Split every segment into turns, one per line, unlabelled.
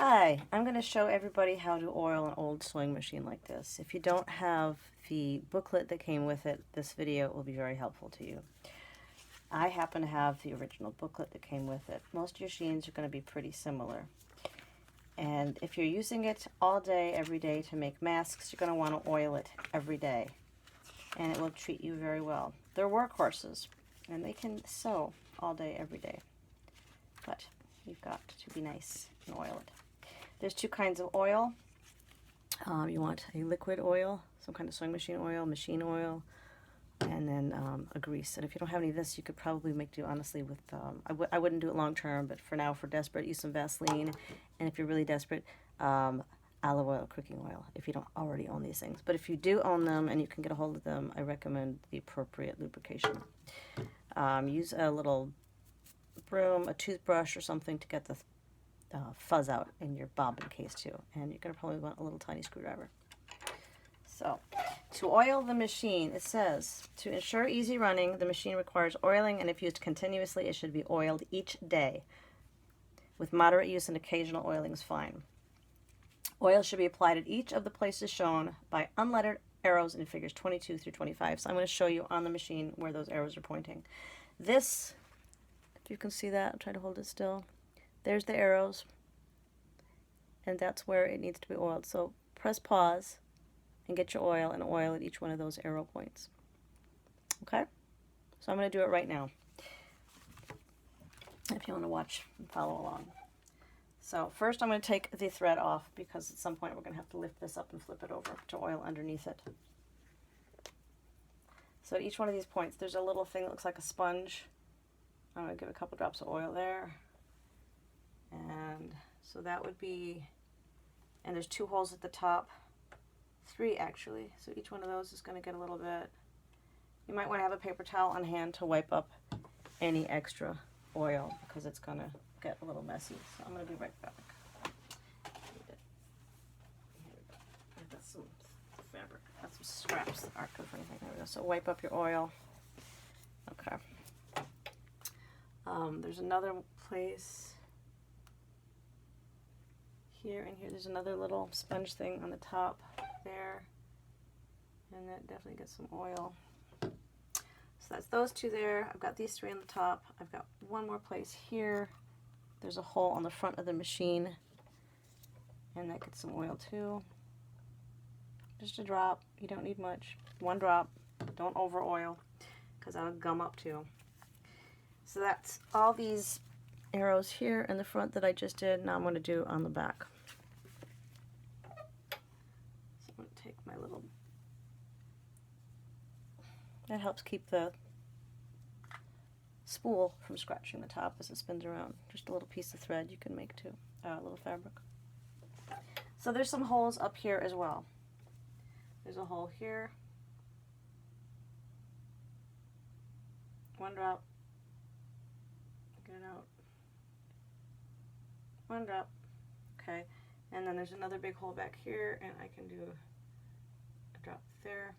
Hi, I'm going to show everybody how to oil an old sewing machine like this. If you don't have the booklet that came with it, this video will be very helpful to you. I happen to have the original booklet that came with it. Most machines are going to be pretty similar. And if you're using it all day, every day to make masks, you're going to want to oil it every day. And it will treat you very well. They're workhorses, and they can sew all day, every day. But you've got to be nice and oil it. There's two kinds of oil. You want a liquid oil, some kind of sewing machine oil, and then a grease. And if you don't have any of this, you could probably make do, honestly, with, I wouldn't do it long term, but for now, for desperate, use some Vaseline. And if you're really desperate, olive oil, cooking oil, if you don't already own these things. But if you do own them and you can get a hold of them, I recommend the appropriate lubrication. Use a little broom, a toothbrush, or something to get the fuzz out in your bobbin case too, and you're going to probably want a little tiny screwdriver. So, to oil the machine, it says, to ensure easy running, the machine requires oiling, and if used continuously, it should be oiled each day. With moderate use and occasional oiling is fine. Oil should be applied at each of the places shown by unlettered arrows in figures 22 through 25. So I'm going to show you on the machine where those arrows are pointing. This, if you can see that, I'll try to hold it still. There's the arrows, and that's where it needs to be oiled. So press pause and get your oil and oil at each one of those arrow points. Okay? So I'm going to do it right now, if you want to watch and follow along. So first I'm going to take the thread off, because at some point we're going to have to lift this up and flip it over to oil underneath it. So at each one of these points, there's a little thing that looks like a sponge. I'm going to give a couple drops of oil there. And so that would be, and there's 2 holes at the top, 3 actually, so each one of those is going to get a little bit. You might want to have a paper towel on hand to wipe up any extra oil, because it's going to get a little messy. So I'm going to be right back. I've got some fabric, got some scraps that aren't good for anything. There we go. So wipe up your oil. Okay. There's another place here and here. There's another little sponge thing on the top there, and that definitely gets some oil. So that's those 2 there. I've got these 3 on the top. I've got one more place here. There's a hole on the front of the machine, and that gets some oil too. Just a drop. You don't need much. 1 drop. Don't over oil, because that'll gum up too. So that's all these arrows here in the front that I just did. Now I'm going to do on the back. So I'm going to take my little, that helps keep the spool from scratching the top as it spins around. Just a little piece of thread you can make too, a little fabric. So there's some holes up here as well. There's a hole here. 1 drop. Get it out. 1 drop. Okay. And then there's another big hole back here, and I can do a drop there.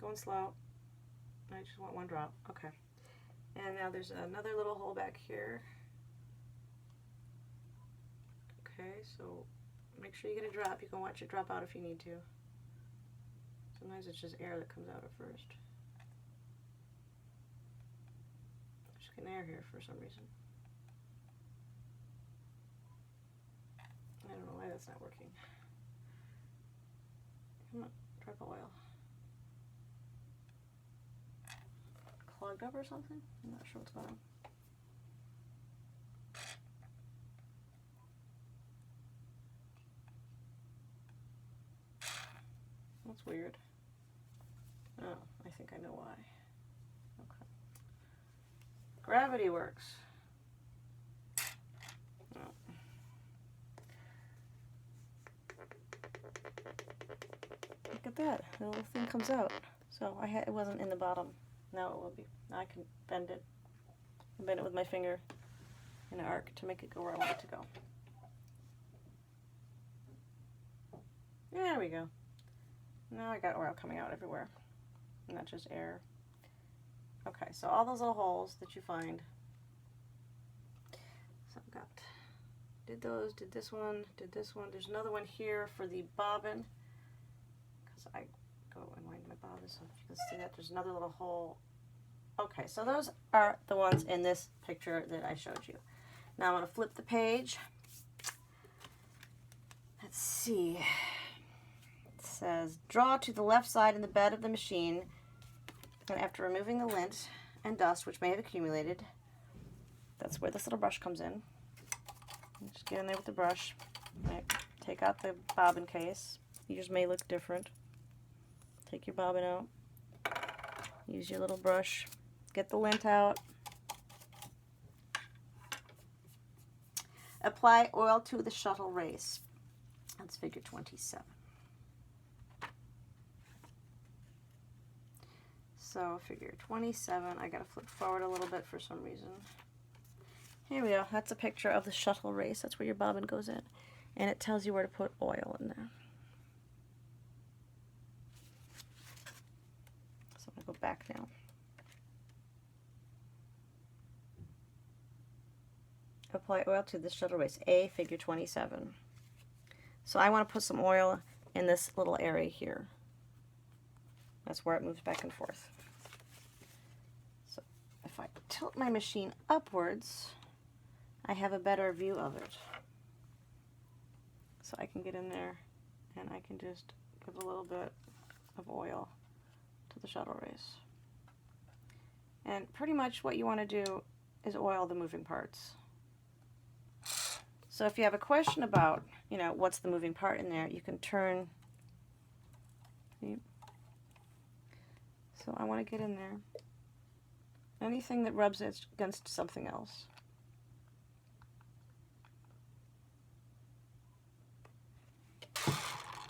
Going slow. I just want 1 drop. Okay. And now there's another little hole back here. Okay, so make sure you get a drop. You can watch it drop out if you need to. Sometimes it's just air that comes out at first. Just getting air here for some reason. I don't know why that's not working. Come on, drop of oil. Clogged up or something? I'm not sure what's going on. That's weird. Oh, I think I know why. Okay. Gravity works. Oh. Look at that. The little thing comes out. So it wasn't in the bottom. Now it will be. Now I can bend it. Bend it with my finger in an arc to make it go where I want it to go. There we go. Now I got oil coming out everywhere, not just air. Okay, so all those little holes that you find. So I've got did those, did this one, did this one. There's another one here for the bobbin, because I go and wind my bobbin, so if you can see that, there's another little hole. Okay, so those are the ones in this picture that I showed you. Now I'm going to flip the page. Let's see. It says, draw to the left side in the bed of the machine, and after removing the lint and dust which may have accumulated, that's where this little brush comes in. Just get in there with the brush. Right. Take out the bobbin case. Yours may look different. Take your bobbin out. Use your little brush. Get the lint out. Apply oil to the shuttle race. That's figure 27. So figure 27, I gotta flip forward a little bit for some reason. Here we go, that's a picture of the shuttle race. That's where your bobbin goes in. And it tells you where to put oil in there. So I'm gonna go back now. Apply oil to the shuttle race, A, figure 27. So I want to put some oil in this little area here. That's where it moves back and forth. So if I tilt my machine upwards, I have a better view of it. So I can get in there and I can just give a little bit of oil to the shuttle race. And pretty much what you want to do is oil the moving parts. So if you have a question about, you know, what's the moving part in there, you can turn. See? So I want to get in there. Anything that rubs against something else.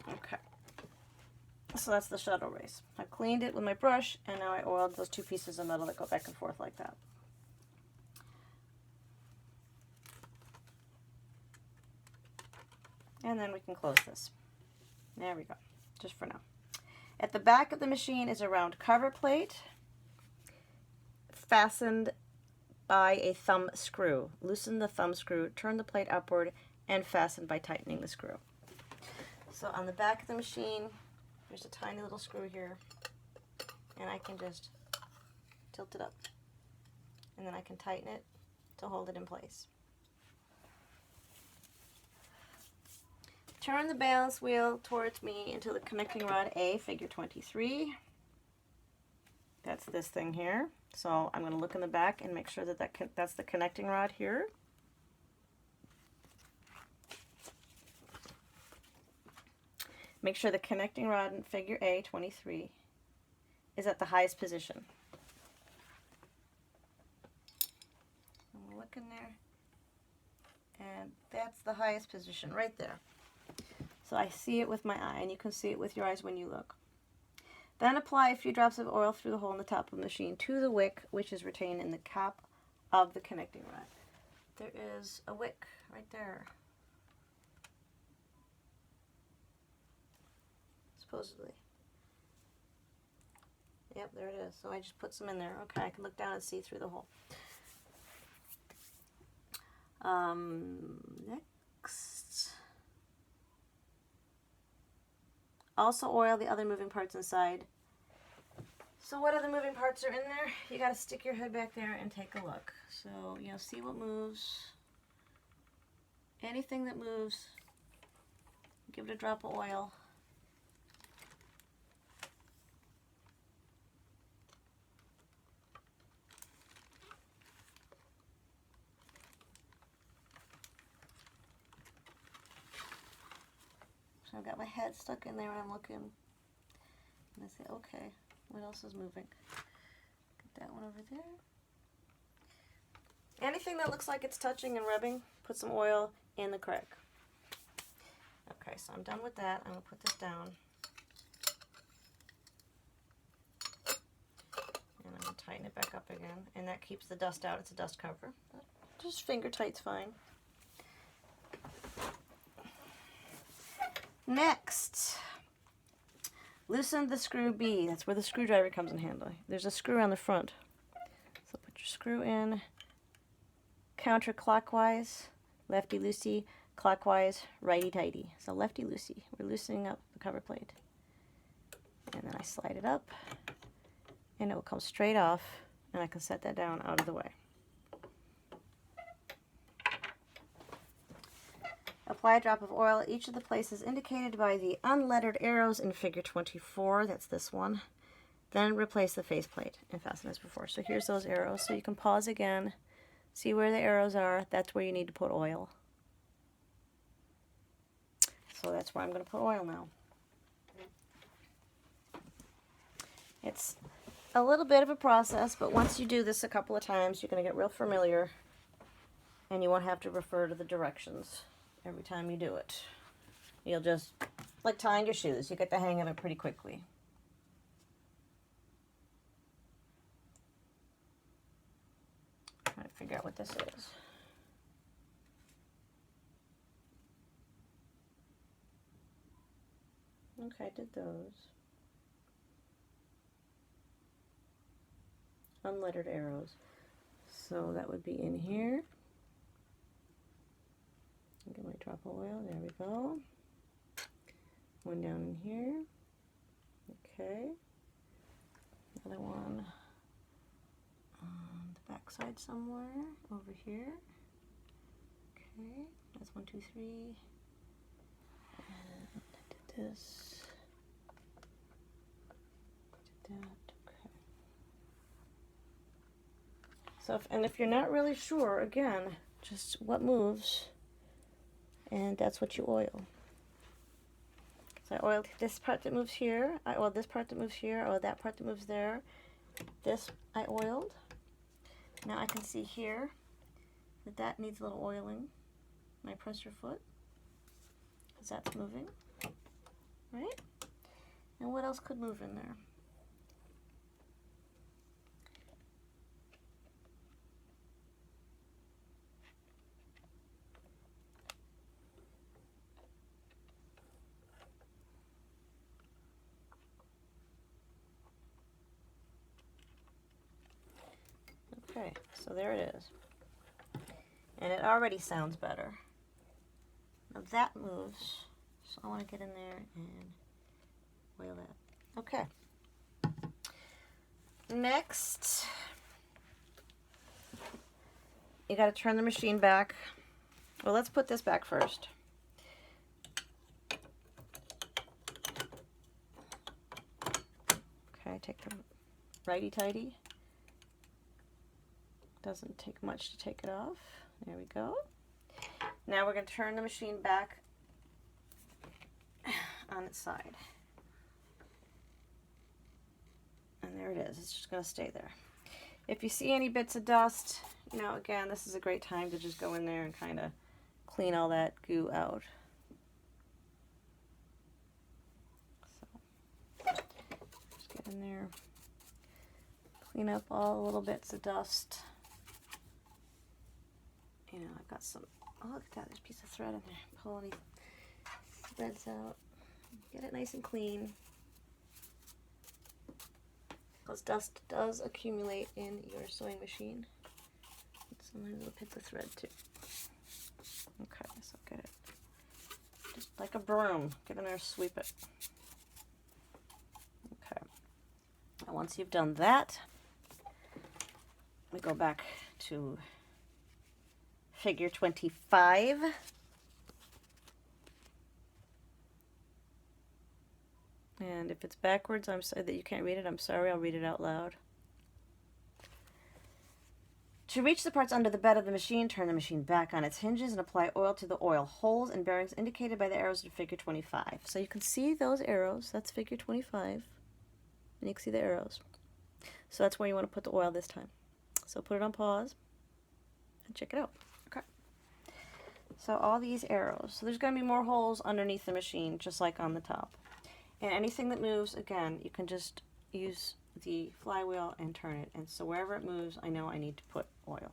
Okay. So that's the shuttle race. I've cleaned it with my brush, and now I oiled those two pieces of metal that go back and forth like that. And then we can close this. There we go, just for now. At the back of the machine is a round cover plate fastened by a thumb screw. Loosen the thumb screw, turn the plate upward, and fasten by tightening the screw. So on the back of the machine, there's a tiny little screw here, and I can just tilt it up. And then I can tighten it to hold it in place. Turn the balance wheel towards me into the connecting rod A, figure 23. That's this thing here. So I'm going to look in the back and make sure that that's the connecting rod here. Make sure the connecting rod in figure A, 23, is at the highest position. I'm going to look in there, and that's the highest position right there. So I see it with my eye, and you can see it with your eyes when you look. Then apply a few drops of oil through the hole in the top of the machine to the wick, which is retained in the cap of the connecting rod. There is a wick right there. Supposedly. Yep, there it is. So I just put some in there. Okay, I can look down and see through the hole. Next. Also oil the other moving parts inside. So what other moving parts are in there? You got to stick your head back there and take a look. So, you know, see what moves. Anything that moves, give it a drop of oil. So I've got my head stuck in there and I'm looking. And I say, okay, what else is moving? Get that one over there. Anything that looks like it's touching and rubbing, put some oil in the crack. Okay, so I'm done with that. I'm going to put this down. And I'm going to tighten it back up again. And that keeps the dust out. It's a dust cover. Just finger tight's fine. Next, loosen the screw B. That's where the screwdriver comes in handy. There's a screw on the front. So put your screw in counterclockwise, lefty-loosey, clockwise, righty-tighty. So lefty-loosey. We're loosening up the cover plate. And then I slide it up, and it will come straight off, and I can set that down out of the way. Apply a drop of oil at each of the places indicated by the unlettered arrows in figure 24. That's this one. Then replace the faceplate and fasten as before. So here's those arrows. So you can pause again, see where the arrows are. That's where you need to put oil. So that's where I'm going to put oil now. It's a little bit of a process, but once you do this a couple of times, you're going to get real familiar, and you won't have to refer to the directions every time you do it. You'll just, like tying your shoes, you get the hang of it pretty quickly. Trying to figure out what this is. Okay, I did those. Unlettered arrows. So that would be in here. Get my drop of oil. There we go. One down in here. Okay. Another one on the back side somewhere over here. Okay. That's 1, 2, 3. And I did this. Did that. So, if you're not really sure, again, just what moves, and that's what you oil. So I oiled this part that moves here, I oiled this part that moves here, I oiled that part that moves there. This I oiled. Now I can see here that that needs a little oiling, my pressure foot, because that's moving, right? And what else could move in there? Okay, so there it is. And it already sounds better. Now that moves, so I want to get in there and oil that. Okay. Next, you got to turn the machine back. Well, let's put this back first. Okay, take the righty-tighty. Doesn't take much to take it off. There we go. Now we're going to turn the machine back on its side. And there it is. It's just going to stay there. If you see any bits of dust, you know, again, this is a great time to just go in there and kind of clean all that goo out. So, just get in there, clean up all the little bits of dust. You know, I've got some, oh, look at that, there's a piece of thread in there. Pull any threads out. Get it nice and clean. Because dust does accumulate in your sewing machine. Sometimes it'll hit the thread too. Okay, so get it. Just like a broom. Get in there, sweep it. Okay. Now once you've done that, we go back to figure 25. And if it's backwards, I'm sorry that you can't read it. I'm sorry, I'll read it out loud. To reach the parts under the bed of the machine, turn the machine back on its hinges and apply oil to the oil holes and bearings indicated by the arrows in figure 25. So you can see those arrows. That's figure 25. And you can see the arrows. So that's where you want to put the oil this time. So put it on pause and check it out. Okay. So all these arrows. So there's going to be more holes underneath the machine, just like on the top. And anything that moves, again, you can just use the flywheel and turn it. And so wherever it moves, I know I need to put oil.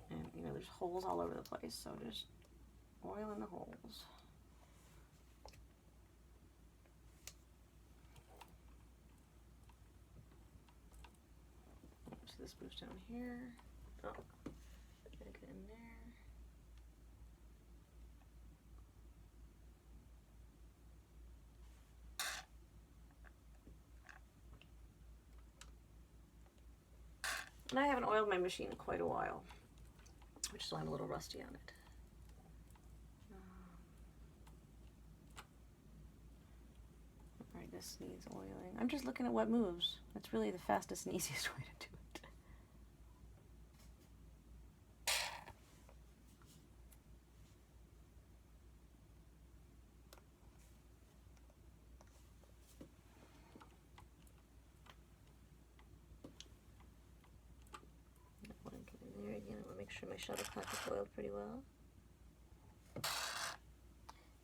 And, you know, there's holes all over the place, so just oil in the holes. so this moves down here. Oh, gotta get in there. And I haven't oiled my machine in quite a while, which is why I'm a little rusty on it. Alright, this needs oiling. I'm just looking at what moves. That's really the fastest and easiest way to do it. There again, I want to make sure my shuttlecock is oiled pretty well.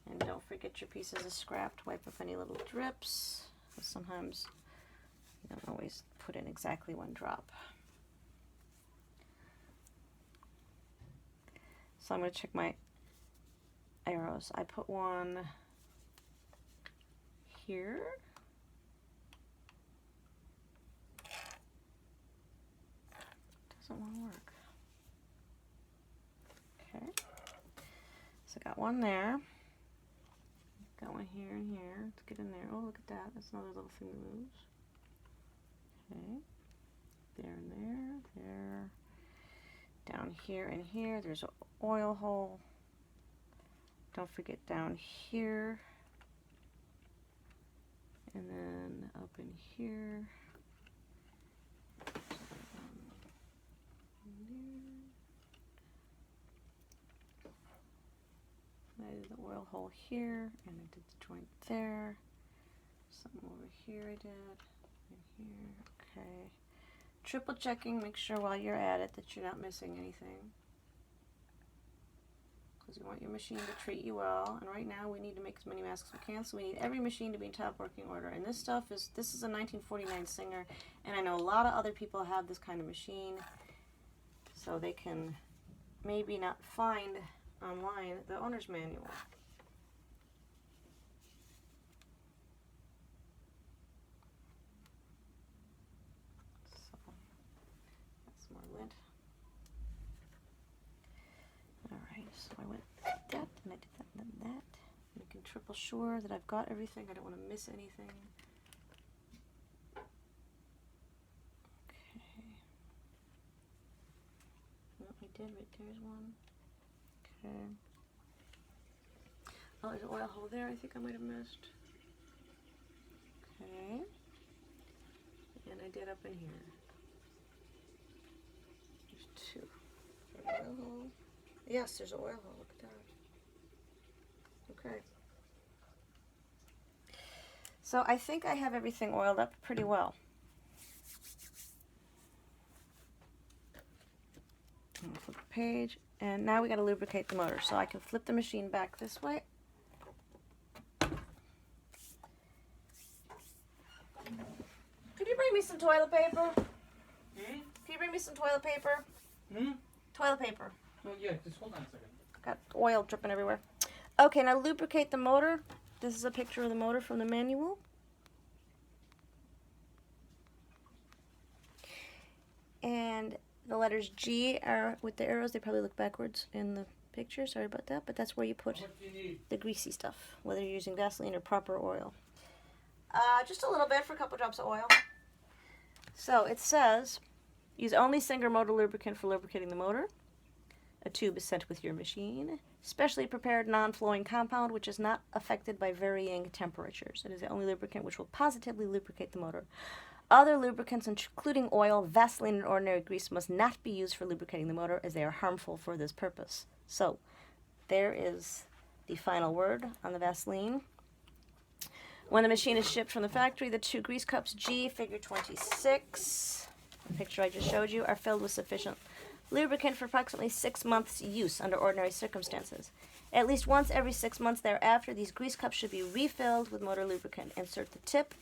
And don't forget your pieces of scrap to wipe off any little drips. Sometimes you don't always put in exactly one drop. So I'm going to check my arrows. I put one here. Doesn't want to work. Okay. So I got one there. Got one here and here. Let's get in there. Oh, look at that. That's another little thing that moves. Okay. There and there. There. Down here and here. There's an oil hole. Don't forget down here. And then up in here. I did the oil hole here, and I did the joint there. Something over here I did, and here, okay. Triple checking, make sure while you're at it that you're not missing anything. Because we want your machine to treat you well, and right now we need to make as many masks as we can, so we need every machine to be in top working order. And this stuff is, this is a 1949 Singer, and I know a lot of other people have this kind of machine, so they can maybe not find online the owner's manual. So that's more lint. Alright, so I went like that, and I did that, and then that. Making triple sure that I've got everything. I don't want to miss anything. Okay. Well, I did, right there's one. Okay. Oh, there's an oil hole there I think I might have missed. Okay. And I did up in here. There's two. Oil hole. Yes, there's an oil hole. Look at that. Okay. So I think I have everything oiled up pretty well. I'm going to flip the page. And now we got to lubricate the motor. So I can flip the machine back this way. Could you bring me some toilet paper? Can you bring me some toilet paper? Toilet paper.
Oh yeah, just hold on a second.
Got oil dripping everywhere. Okay, now lubricate the motor. This is a picture of the motor from the manual. And the letters G are with the arrows. They probably look backwards in the picture. Sorry about that. But that's where you put the greasy stuff, whether you're using Vaseline or proper oil. Just a little bit for a couple drops of oil. So it says, use only Singer motor lubricant for lubricating the motor. A tube is sent with your machine. Specially prepared non-flowing compound which is not affected by varying temperatures. It is the only lubricant which will positively lubricate the motor. Other lubricants, including oil, Vaseline, and ordinary grease, must not be used for lubricating the motor as they are harmful for this purpose. So, there is the final word on the Vaseline. When the machine is shipped from the factory, the 2 grease cups G, figure 26, the picture I just showed you, are filled with sufficient lubricant for approximately 6 months' use under ordinary circumstances. At least once every 6 months thereafter, these grease cups should be refilled with motor lubricant. Insert the tip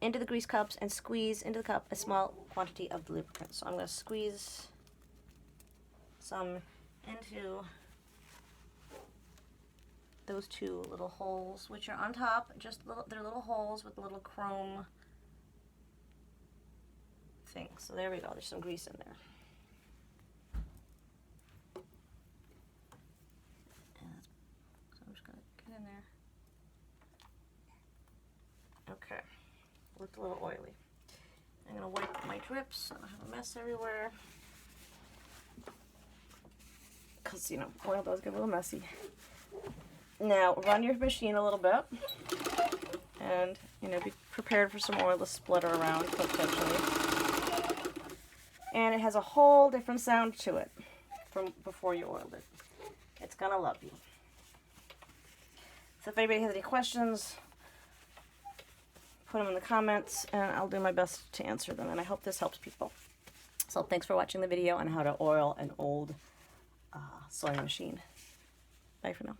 into the grease cups and squeeze into the cup a small quantity of the lubricant. So I'm going to squeeze some into those 2 little holes, which are on top. Just little, they're little holes with little chrome thing. So there we go. There's some grease in there. So I'm just going to get in there. Okay. Looked a little oily. I'm going to wipe my drips so I don't have a mess everywhere. Because, you know, oil does get a little messy. Now, run your machine a little bit. And, you know, be prepared for some oil to splatter around potentially. And it has a whole different sound to it from before you oiled it. It's going to love you. So if anybody has any questions, put them in the comments, and I'll do my best to answer them. And I hope this helps people. So thanks for watching the video on how to oil an old sewing machine. Bye for now.